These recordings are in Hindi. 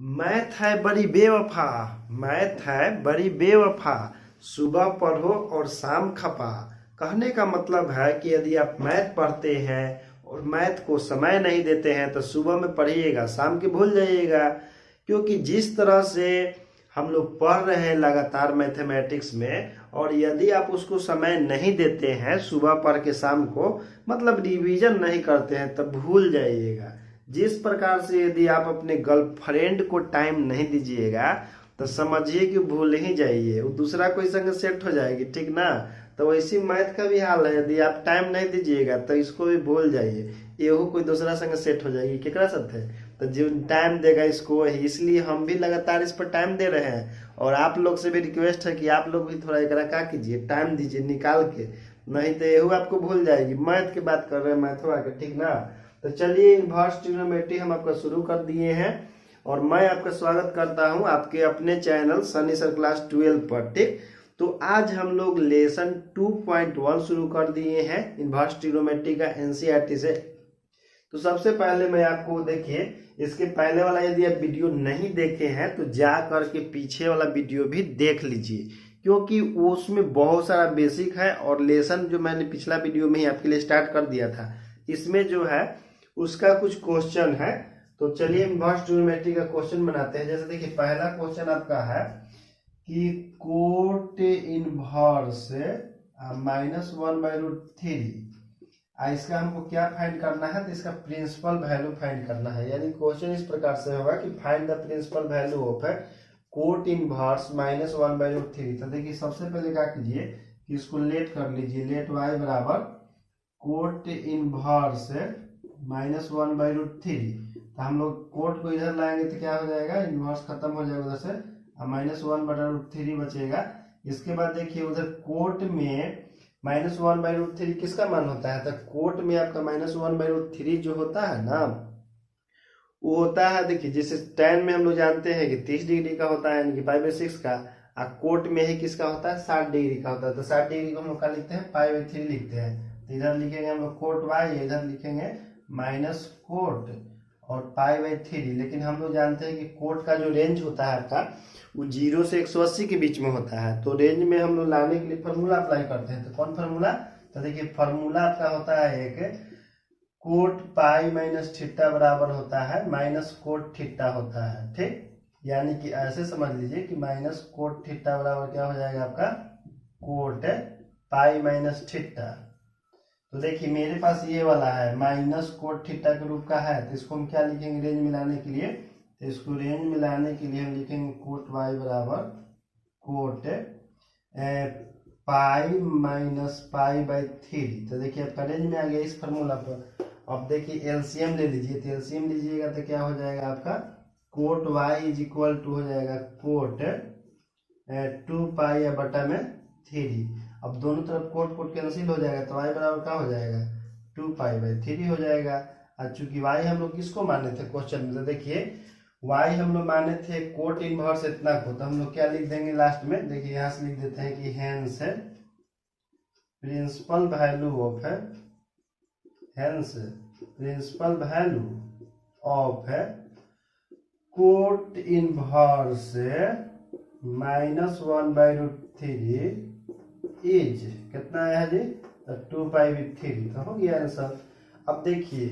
मैथ है बड़ी बेवफा, मैथ है बड़ी बेवफा, सुबह पढ़ो और शाम खपा। कहने का मतलब है कि यदि आप मैथ पढ़ते हैं और मैथ को समय नहीं देते हैं तो सुबह में पढ़िएगा, शाम के भूल जाइएगा। क्योंकि जिस तरह से हम लोग पढ़ रहे हैं लगातार मैथमेटिक्स में, और यदि आप उसको समय नहीं देते हैं सुबह पढ़ के शाम को, मतलब रिवीजन नहीं करते हैं, तब भूल जाइएगा। जिस प्रकार से यदि आप अपने गर्लफ्रेंड को टाइम नहीं दीजिएगा तो समझिए कि भूल ही जाइए, वो दूसरा कोई संग सेट हो जाएगी, ठीक ना। तो वैसी मैथ का भी हाल है, यदि आप टाइम नहीं दीजिएगा तो इसको भी भूल जाइए, येहू कोई दूसरा संग सेट हो जाएगी, केकरा साथ है। तो जो टाइम देगा इसको वही, इसलिए हम भी लगातार इस पर टाइम दे रहे हैं। और आप लोग से भी रिक्वेस्ट है कि आप लोग भी थोड़ा एकरा क्या कीजिए, टाइम दीजिए निकाल के, नहीं तो येहू आपको भूल जाएगी। मैथ की बात कर रहे हैं, मैथवा के, ठीक ना। तो चलिए इनवर्स ट्रिग्नोमेट्री हम आपका शुरू कर दिए हैं और मैं आपका स्वागत करता हूं आपके अपने चैनल सनी सर क्लास 12 पर, ठीक। तो आज हम लोग लेसन 2.1 शुरू कर दिए हैं इनवर्स ट्रिग्नोमेट्री का एनसीईआरटी से। तो सबसे पहले मैं आपको, देखिए इसके पहले वाला यदि आप वीडियो नहीं देखे हैं तो जा करके पीछे वाला वीडियो भी देख लीजिए, क्योंकि उसमें बहुत सारा बेसिक है। और लेसन जो मैंने पिछला वीडियो में ही आपके लिए स्टार्ट कर दिया था, इसमें जो है उसका कुछ क्वेश्चन है। तो चलिए इनवर्स ट्रिग्नोमेट्री का क्वेश्चन बनाते हैं। जैसे देखिए पहला क्वेश्चन आपका है कि कोट इनवर्स -1/√3, इसका हमको क्या फाइंड करना है, तो इसका प्रिंसिपल वैल्यू फाइंड करना है। यानी क्वेश्चन इस प्रकार से होगा कि find the principal value of cot inverse -1/√3। तो देखिए सबसे पहले क्या कीजिए कि इसको लेट कर लीजिए, लेट y बराबर कोट इनवर्स -1/√3। तो हम लोग कोट को इधर लाएंगे तो क्या हो जाएगा, इनवर्स खत्म हो जाएगा उधर से, -1/√3 बचेगा। इसके बाद देखिए उधर कोट में -1/√3 किसका मान होता है, तो कोट में आपका -1/√3 जो होता है ना, वो होता है, देखिए जैसे tan में हम लोग जानते हैं कि 30 डिग्री का होता है, यानी कि π/6 का। कोट में ही किसका होता है, 60 डिग्री का होता है। तो 60 डिग्री को हम लोग क्या लिखते हैं, π/3 लिखते हैं। तो इधर लिखेंगे हम लोग कोट y, इधर लिखेंगे माइनस कोट और π/3। लेकिन हम लोग जानते हैं कि कोट का जो रेंज होता है आपका, वो 0 से 180 के बीच में होता है। तो रेंज में हम लोग लाने के लिए फार्मूला अप्लाई करते हैं। तो कौन फार्मूला, तो देखिए फार्मूला आपका होता है एक कोट पाई माइनस थीटा बराबर होता है माइनस कोट थीटा होता है, ठीक। यानी कि ऐसे समझ लीजिए कि माइनस कोट थीटा बराबर क्या हो जाएगा आपका, कोट पाई माइनस थीटा। तो देखिए मेरे पास ये वाला है माइनस कोट थीटा के रूप का है, तो इसको हम क्या लिखेंगे रेंज मिलाने के लिए, तो इसको रेंज मिलाने के लिए हम लिखेंगे कोट वाई बराबर कोट पाई माइनस π/3। तो देखिए आपका रेंज में आ गया इस फार्मूला पर। अब देखिए एलसीएम ले लीजिए, तो एलसीएम लीजिएगा तो क्या हो जाएगा आपका, cot y is equal to हो जाएगा कोट 2π/3। अब दोनों तरफ कोट कोट कैंसिल हो जाएगा, तो y बराबर क्या हो जाएगा, 2π/3 हो जाएगा। और चूंकि y हम लोग किसको माने थे क्वेश्चन में, तो देखिए y हम लोग माने थे कोट इनवर्स इतना को, तो हम लोग क्या लिख देंगे लास्ट में, देखिए यहाँ से लिख देते हैं कि hence principal value of cot inverse -1/√3 is कितना है जी, 2π/3। तो हो गया आंसर। अब देखिए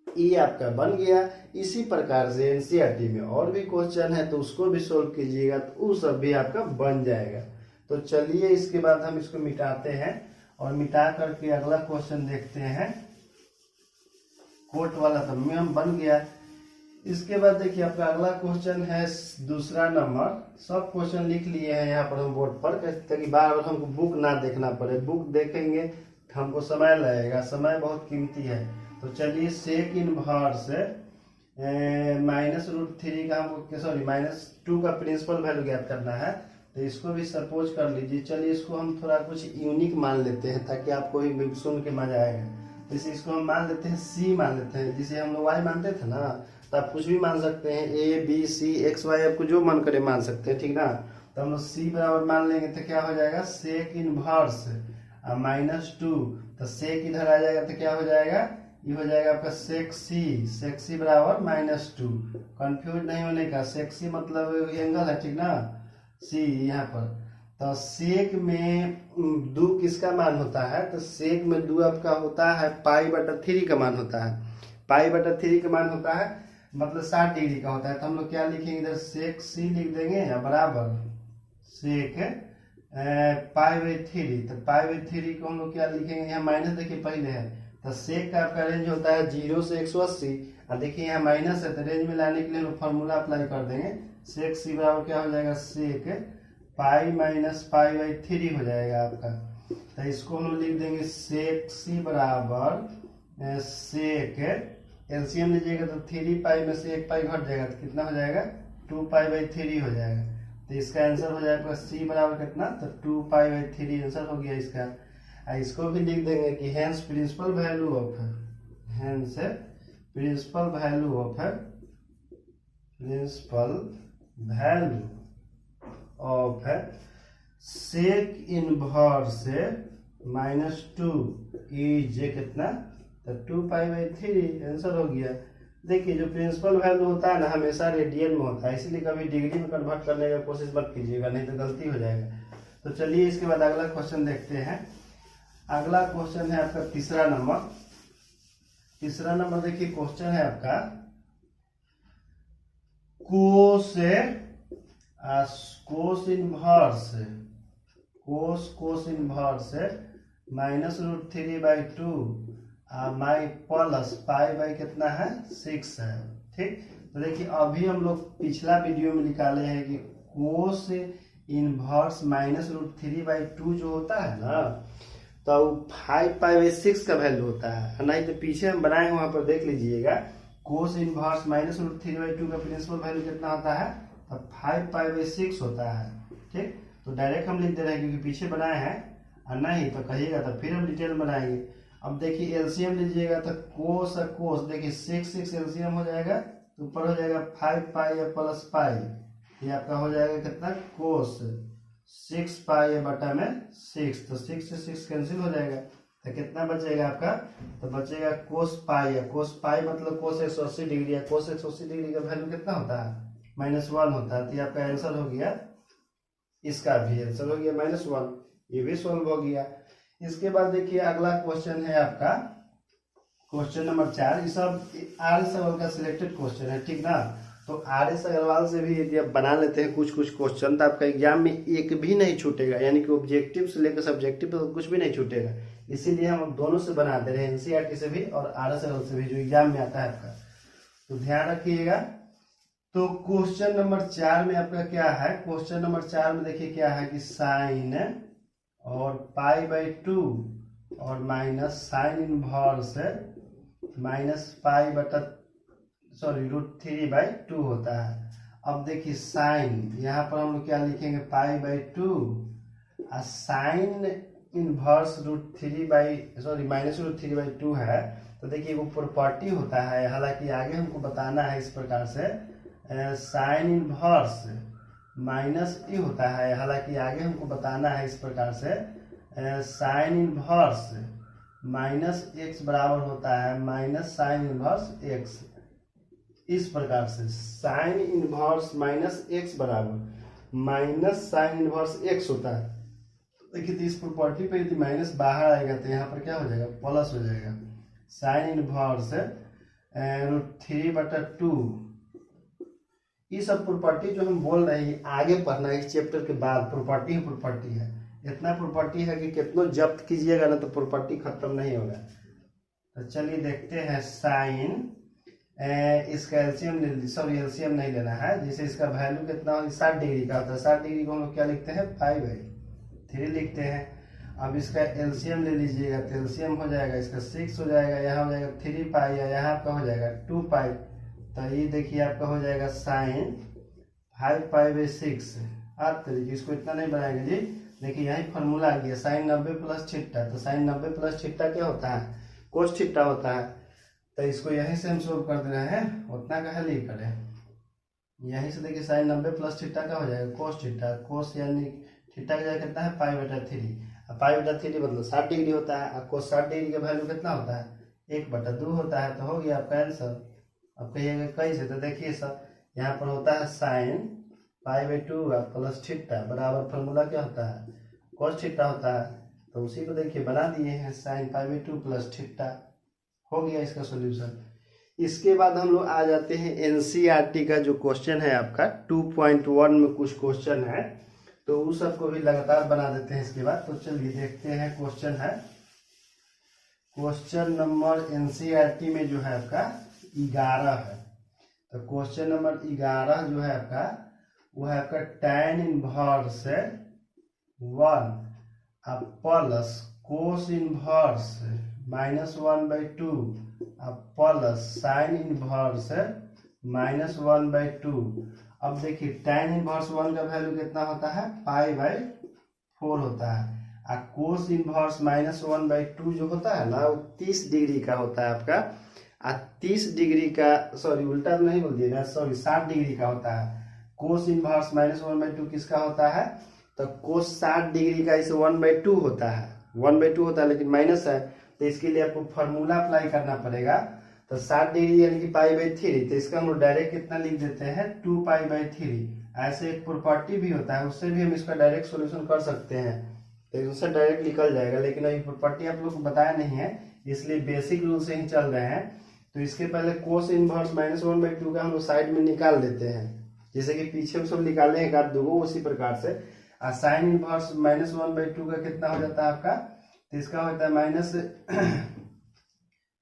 ये आपका बन गया। इसी प्रकार से एनसीईआरटी में और भी क्वेश्चन है, तो उसको भी सोल्व कीजिएगा, तो वो सब भी आपका बन जाएगा। तो चलिए इसके बाद हम इसको मिटाते हैं और मिटा करके अगला क्वेश्चन देखते हैं। कोट वाला तो हम बन गया। इसके बाद देखिए आपका अगला क्वेश्चन है दूसरा नंबर। सब क्वेश्चन लिख लिए हैं यहाँ पर हम बोर्ड पर, ताकि बार बार हमको बुक ना देखना पड़े। बुक देखेंगे तो हमको समय लगेगा, समय बहुत कीमती है। तो चलिए सेक इनवर्स -√3 का हमको, सॉरी -2 का प्रिंसिपल वैल्यू ज्ञात करना है। तो इसको भी सपोज कर लीजिए। चलिए इसको हम थोड़ा कुछ यूनिक मान लेते हैं ताकि आपको भी सुन के मजा आएगा। जैसे इसको हम मान लेते हैं c मान लेते हैं, जिसे हम लोग y मानते थे ना, तो आप कुछ भी मान सकते हैं, a b c x y, आपको जो मन करे मान सकते हैं, ठीक ना। तो हम लोग c बराबर मान लेंगे तो क्या हो जाएगा, सेक इनवर्स -2। तो सेक इधर आ जाएगा तो क्या हो जाएगा, ये हो जाएगा आपका सेक सी बराबर -2। कंफ्यूज नहीं होने का, सेक सी मतलब एंगल है, ठीक ना, सी यहाँ पर। तो सेक में 2 किसका मान होता है, तो सेक में 2 आपका होता है π/3 का मान होता है। π/3 का मान होता है मतलब 60 डिग्री का होता है। तो हम लोग क्या लिखेंगे, इधर सेक सी लिख देंगे या बराबर सेक π/3। तो π/3 को हम लोग क्या लिखेंगे, यहाँ माइनस देखिए पहले है, तो सेक का आपका रेंज होता है 0 से 180, और देखिए यहाँ माइनस है, तो रेंज में लाने के लिए हम फॉर्मूला अप्लाई कर देंगे। सेक सी बराबर क्या हो जाएगा, सेक π-π/3 हो जाएगा आपका। तो इसको हम लिख देंगे सेक सी बराबर सेक, एलसीएम लीजिएगा तो 3π में से 1π घट जाएगा, तो कितना हो जाएगा, 2π/3 हो जाएगा। तो इसका आंसर हो जाएगा सी बराबर कितना, तो 2π/3 आंसर हो गया इसका। इसको भी लिख देंगे कि hence principal value of sec inverse -2 is कितना, तो 2π/3 आंसर हो गया। देखिए जो प्रिंसिपल वैल्यू होता है ना हमेशा रेडियन में होता है, इसीलिए कभी डिग्री में कन्वर्ट करने का कोशिश मत कीजिएगा, नहीं तो गलती हो जाएगा। तो चलिए इसके बाद अगला क्वेश्चन देखते हैं। अगला क्वेश्चन है आपका तीसरा नंबर देखिए क्वेश्चन है आपका कोस इनवर्स -√3/2 माई प्लस π कितना है 6 है, ठीक। तो देखिए अभी हम लोग पिछला वीडियो में निकाले हैं कि कोस इनवर्स -√3/2 जो होता है ना, तो 5π/6 का वैल्यू होता है, नहीं तो पीछे हम बनाए वहां पर देख लीजिएगा। कोस इनवर्स -√3/2 का प्रिंसिपल वैल्यू कितना होता है, तो 5π/6 होता है, ठीक। तो डायरेक्ट हम लिख दे रहे हैं क्योंकि पीछे बनाए हैं, और नहीं तो कहिएगा तो फिर हम डिटेल बनाएंगे। अब देखिए एलसीएम लीजिएगा तो कोस देखिए 6 एलसीएम हो जाएगा, तो ऊपर हो जाएगा 5π या प्लस π, ये आपका हो जाएगा कितना, कोस 6π/6, तो 6 से 6 कैंसिल हो जाएगा, तो कितना बचेगा आपका, तो बचेगा कोस π, या कोस π मतलब कोस 180 डिग्री, या कोस 180 डिग्री का वैल्यू कितना होता है, -1 होता है। तो ये आपका आंसर हो गया, इसका भी आंसर हो गया -1, ये भी सोल्व हो गया। इसके बाद देखिए अगला क्वेश्चन है आपका क्वेश्चन नंबर 4। ये सब RS अग्रवाल का सिलेक्टेड क्वेश्चन है, ठीक ना। तो RS अग्रवाल से भी यदि आप बना लेते हैं कुछ क्वेश्चन, तो आपका एग्जाम में एक भी नहीं छूटेगा, यानी कि ऑब्जेक्टिव से लेकर सब्जेक्टिव तो कुछ भी नहीं छूटेगा। इसीलिए हम दोनों से बना दे रहे हैं, NCERT से भी और RS अग्रवाल से भी, जो एग्जाम में आता है आपका। तो ध्यान रखिएगा। तो क्वेश्चन नंबर 4 में आपका क्या है, क्वेश्चन नंबर 4 में देखिए क्या है कि साइन और π/2 और माइनस साइन इनवर्स -√3/2 होता है। अब देखिए साइन, यहाँ पर हम लोग क्या लिखेंगे, π/2, और साइन इनवर्स -√3/2 है। तो देखिए वो प्रॉपर्टी होता है, हालांकि आगे हमको बताना है इस प्रकार से, साइन इनवर्स -e होता है, हालांकि आगे हमको बताना है इस प्रकार से, साइन इनवर्स -x बराबर होता है माइनस साइन इनवर्स x। इस प्रकार से साइन इनवर्स -x बराबर माइनस साइन इनवर्स x होता है। देखिए इस प्रॉपर्टी पे यदि माइनस बाहर आएगा तो यहाँ पर क्या हो जाएगा, प्लस हो जाएगा। साइन इनवर्स √3/2, ये सब प्रॉपर्टी जो हम बोल रहे हैं आगे पढ़ना है इस चैप्टर के बाद। प्रॉपर्टी है, इतना प्रॉपर्टी है कि कितना जब्त कीजिएगा ना तो प्रॉपर्टी खत्म नहीं होगा। तो चलिए देखते हैं साइन, इसका एलसीएम नहीं लेना है। जैसे इसका वैल्यू कितना हो, 60 डिग्री का होता है, 60 डिग्री को हम लोग क्या लिखते हैं, 5/3 लिखते हैं। अब इसका एलसीएम ले लीजिएगा तो एलसीएम हो जाएगा, इसका 6 हो जाएगा, यहाँ हो जाएगा 3π, या यहाँ आपका हो जाएगा 2π। तो ये देखिए आपका हो जाएगा साइन 5π/6। आप तरीके इसको इतना नहीं बनाएंगे जी। देखिए यही फॉर्मूला आ गया, साइन 90 प्लस थीटा। तो साइन 90 प्लस थीटा क्या होता है, कोस थीटा होता है। तो इसको यहीं से हम सोल्व कर दे रहे हैं, उतना का हल ही करें। यहीं से देखिए साइन 90 प्लस थीटा का हो जाएगा कोस थीटा, कोस यानी थीटा का कितना है π/3। π/3 मतलब 60 डिग्री होता है, और कोस 60 डिग्री का वैल्यू कितना होता है 1/2 होता है, तो हो गया आपका आंसर। अब कहिएगा कैसे, तो देखिए सर यहाँ पर होता है साइन π/2 प्लस थीटा बराबर फॉर्मूला क्या होता है, cos थीटा होता है। तो उसी को देखिए बना दिए हैं, साइन π/2 प्लस थीटा, हो गया इसका सॉल्यूशन। इसके बाद हम लोग आ जाते हैं एनसीईआरटी का जो क्वेश्चन है आपका 2.1 में कुछ क्वेश्चन है, तो उस सबको भी लगातार बना देते हैं इसके बाद। तो चलिए देखते हैं, क्वेश्चन है, क्वेश्चन नंबर एनसीईआरटी में जो है आपका 11 है। तो क्वेश्चन नंबर 11 जो है आपका वो है आपका tan इनवर्स 1 अब प्लस कोस इनवर्स -1/2 अब प्लस साइन इनवर्स -1/2। अब देखिए tan इनवर्स 1 का वैल्यू कितना होता है, π/4 होता है। और कोस इनवर्स -1/2 जो होता है ना, वो 30 डिग्री का होता है आपका। 30 डिग्री का, सॉरी उल्टा नहीं बोल दिया, सॉरी 60 डिग्री का होता है। कोस इनवर्स -1/2 किसका होता है, तो कोस 60 डिग्री का इसे 1/2 होता है, 1/2 होता है लेकिन माइनस है, तो इसके लिए आपको फॉर्मूला अप्लाई करना पड़ेगा। तो 60 डिग्री यानी कि π/3, तो इसका हम लोग डायरेक्ट कितना लिख देते हैं, 2π/3। ऐसे एक प्रॉपर्टी भी होता है, उससे भी हम इसका डायरेक्ट सॉल्यूशन कर सकते हैं, तो उससे डायरेक्ट निकल जाएगा। लेकिन अभी प्रॉपर्टी आप लोग को बताया नहीं है, इसलिए बेसिक रूल से ही चल रहे हैं। तो इसके पहले कोस इनवर्स -1/2 का हम लोग साइड में निकाल देते हैं, जैसे कि पीछे हम सब निकाले हैं 1/2, उसी प्रकार से। और साइन इनवर्स -1/2 का कितना हो जाता है आपका, तो इसका होता है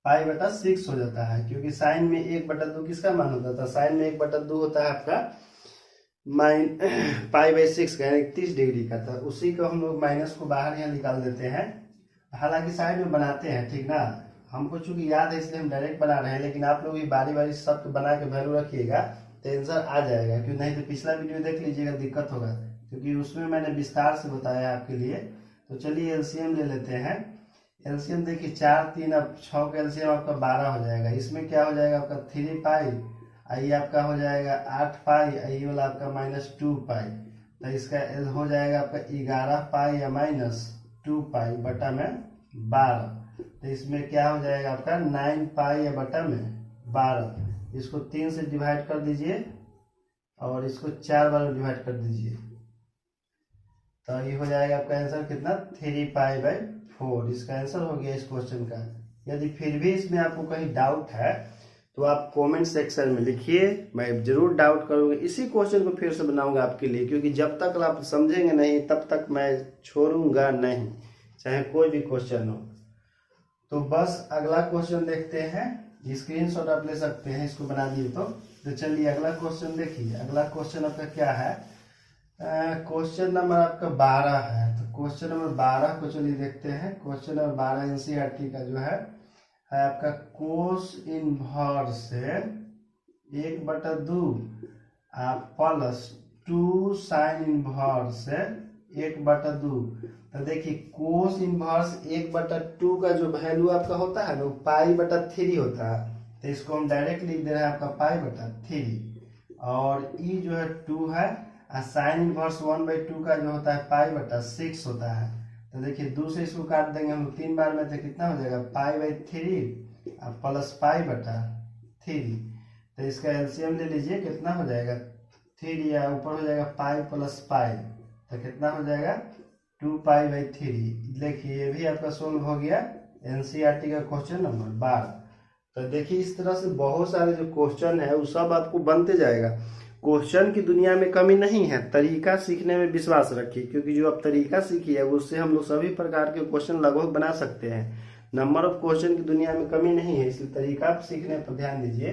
-π/6 हो जाता है, क्योंकि साइन में 1/2 किसका मान होता था, साइन में 1/2 होता है आपका π/6 का, यानी 30 डिग्री का। था उसी को हम लोग माइनस को बाहर यहाँ निकाल देते हैं, हालांकि साइड में बनाते हैं, ठीक ना। हमको चूंकि याद है इसलिए हम डायरेक्ट बना रहे हैं, लेकिन आप लोग भी बारी बारी सब बना के वैल्यू रखिएगा तो आंसर आ जाएगा। क्यों नहीं, तो पिछला वीडियो देख लीजिएगा, दिक्कत होगा, क्योंकि उसमें मैंने विस्तार से बताया आपके लिए। तो चलिए एलसीएम ले लेते हैं। एलसीएम देखिए 4 3 अब 6 का एलसीएम आपका 12 हो जाएगा। इसमें क्या हो जाएगा आपका 3π, ये आपका हो जाएगा 8π, ये वाला आपका -2π। तो इसका हो जाएगा आपका 11π या -2π बटा में 12। तो इसमें क्या हो जाएगा आपका 9π या बटा में 12। इसको 3 से डिवाइड कर दीजिए और इसको 4 बार डिवाइड कर दीजिए, तो ये हो जाएगा आपका आंसर कितना, 3π/4। इसका आंसर हो गया इस क्वेश्चन का। यदि फिर भी इसमें आपको कहीं डाउट है तो आप कमेंट सेक्शन में लिखिए, मैं जरूर डाउट करूंगा, इसी क्वेश्चन को फिर से बनाऊंगा आपके लिए, क्योंकि जब तक आप समझेंगे नहीं तब तक मैं छोड़ूंगा नहीं, चाहे कोई भी क्वेश्चन हो। तो बस अगला क्वेश्चन देखते हैं, स्क्रीनशॉट आप ले सकते हैं, इसको बना दिए तो चलिए अगला क्वेश्चन देखिए। अगला क्वेश्चन आपका क्या है, क्वेश्चन नंबर आपका 12 है। तो क्वेश्चन नंबर 12 को चलिए देखते हैं। क्वेश्चन नंबर 12 एनसीईआरटी का जो है आपका cos inverse 1/2 plus 2 sine inverse 1/2। तो देखिए कोस इनवर्स 1/2 का जो वैल्यू आपका होता है ना, वो π/3 होता है। तो इसको हम डायरेक्ट लिख दे रहे हैं आपका π/3, और ई जो है 2 है, और साइन इनवर्स 1/2 का जो होता है π/6 होता है। तो देखिए 2 से इसको काट देंगे हम 3 बार में, तो कितना हो जाएगा π/3 प्लस π/3। तो इसका एलसीएम ले लीजिए, कितना हो जाएगा 3 या ऊपर हो जाएगा π प्लस π, तो कितना हो जाएगा 2π/3। देखिए ये भी आपका सोल्व हो गया एनसीईआरटी का क्वेश्चन नंबर 12। तो देखिए इस तरह से बहुत सारे जो क्वेश्चन है वो सब आपको बनते जाएगा। क्वेश्चन की दुनिया में कमी नहीं है, तरीका सीखने में विश्वास रखिए, क्योंकि जो आप तरीका सीखिए उससे हम लोग सभी प्रकार के क्वेश्चन लगभग बना सकते हैं। नंबर ऑफ क्वेश्चन की दुनिया में कमी नहीं है, इसलिए तरीका आप सीखने पर ध्यान दीजिए।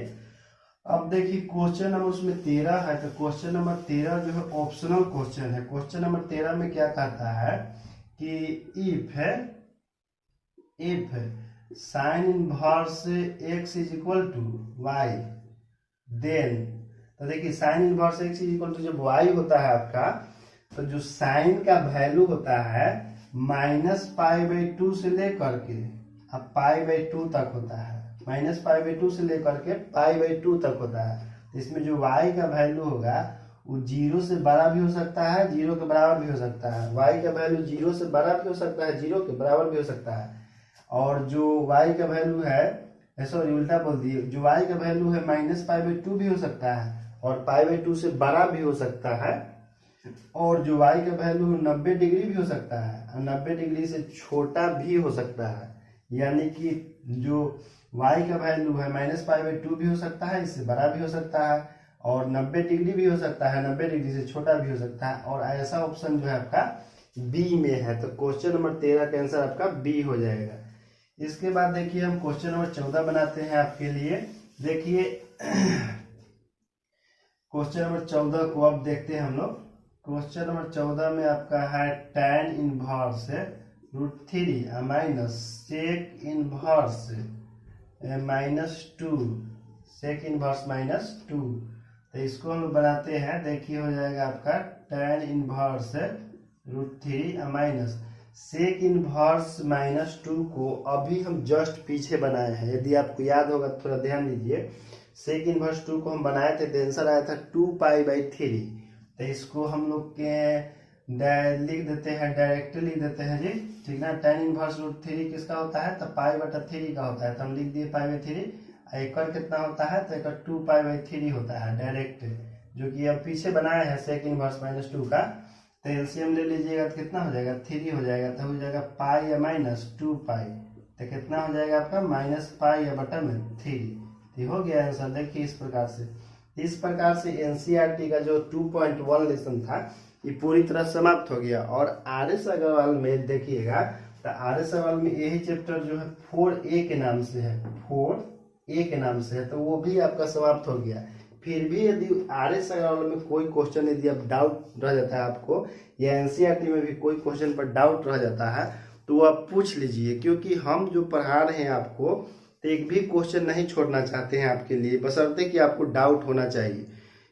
अब देखिए क्वेश्चन नंबर उसमें 13 है। तो क्वेश्चन नंबर 13 जो है ऑप्शनल क्वेश्चन है। क्वेश्चन नंबर 13 में क्या कहता है कि if sine inverse x = y then, तो देखिए साइन इनवर्स x = जब y होता है आपका, तो जो साइन का वैल्यू होता है -π/2 से लेकर के अब π/2 तक होता है, -π/2 से लेकर के π/2 तक होता है। तो इसमें जो y का वैल्यू होगा वो 0 से बड़ा भी हो सकता है, 0 के बराबर भी हो सकता है। y का वैल्यू 0 से बड़ा भी हो सकता है, 0 के बराबर भी हो सकता है। और जो y का वैल्यू है सॉरी उल्टा बोल दिए, जो y का वैल्यू है -π/2 भी हो सकता है और π/2 से बड़ा भी हो सकता है, और जो y का वैल्यू 90 डिग्री भी हो सकता है और 90 डिग्री से छोटा भी हो सकता है। यानी कि जो y का वैल्यू है -π/2 भी हो सकता है, इससे बड़ा भी हो सकता है, और 90 डिग्री भी हो सकता है, 90 डिग्री से छोटा भी हो सकता है, और ऐसा ऑप्शन जो है आपका बी में है। तो क्वेश्चन नंबर 13 का आंसर आपका बी हो जाएगा। इसके बाद देखिए हम क्वेश्चन नंबर 14 बनाते हैं आपके लिए। देखिए क्वेश्चन नंबर 14 को अब देखते हैं हम लोग। क्वेश्चन नंबर 14 में आपका है tan inverse √3 minus sec inverse -2, sec inverse -2। तो इसको हम बनाते हैं। देखिए हो जाएगा आपका tan inverse √3 minus sec inverse -2 को अभी हम जस्ट पीछे बनाए हैं। यदि आपको याद होगा थोड़ा ध्यान दीजिए, सेक इनवर्स 2 को हम बनाए थे तो आंसर आया था 2π/3। तो इसको हम लोग के लिख देते हैं, डायरेक्टली लिख देते हैं जी, ठीक ना। tan इनवर्स √3 किसका होता है, तो π/3 का होता है, तो हम लिख दिए π/3। एकड़ कितना होता है, तो एकड़ 2π/3 होता है डायरेक्ट, जो कि अब पीछे बनाए हैं सेक इनवर्स -2 का। तो एलसीएम ले लीजिएगा तो कितना हो जाएगा, 3 हो जाएगा, तो हो जाएगा पाई या -2π, तो कितना हो जाएगा आपका -π/3। तो हो गया आंसर। देखिए इस प्रकार से एनसीईआरटी का जो 2.1 लेसन था ये पूरी तरह समाप्त हो गया। और आर.एस. अग्रवाल में देखिएगा, तो आर.एस. अग्रवाल में यही चैप्टर जो है 4A के नाम से है, 4A के नाम से है, तो वो भी आपका समाप्त हो गया। फिर भी यदि आर.एस. अग्रवाल में कोई क्वेश्चन यदि आप डाउट रह जाता है आपको, या एनसीईआरटी में भी कोई क्वेश्चन पर डाउट रह जाता है, तो आप पूछ लीजिए, क्योंकि हम जो पढ़ा रहे हैं आपको तो एक भी क्वेश्चन नहीं छोड़ना चाहते हैं आपके लिए, बशर्ते कि आपको डाउट होना चाहिए।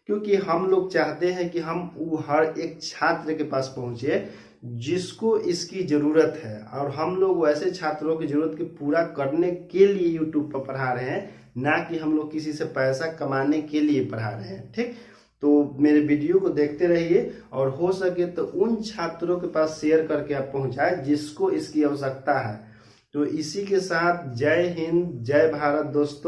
क्योंकि हम लोग चाहते हैं कि हम वो हर एक छात्र के पास पहुंचे जिसको इसकी ज़रूरत है, और हम लोग वैसे छात्रों की ज़रूरत को पूरा करने के लिए यूट्यूब पर पढ़ा रहे हैं, ना कि हम लोग किसी से पैसा कमाने के लिए पढ़ा रहे हैं। ठीक, तो मेरे वीडियो को देखते रहिए, और हो सके तो उन छात्रों के पास शेयर करके आप पहुंचाएं जिसको इसकी आवश्यकता है। तो इसी के साथ जय हिंद, जय भारत दोस्तों।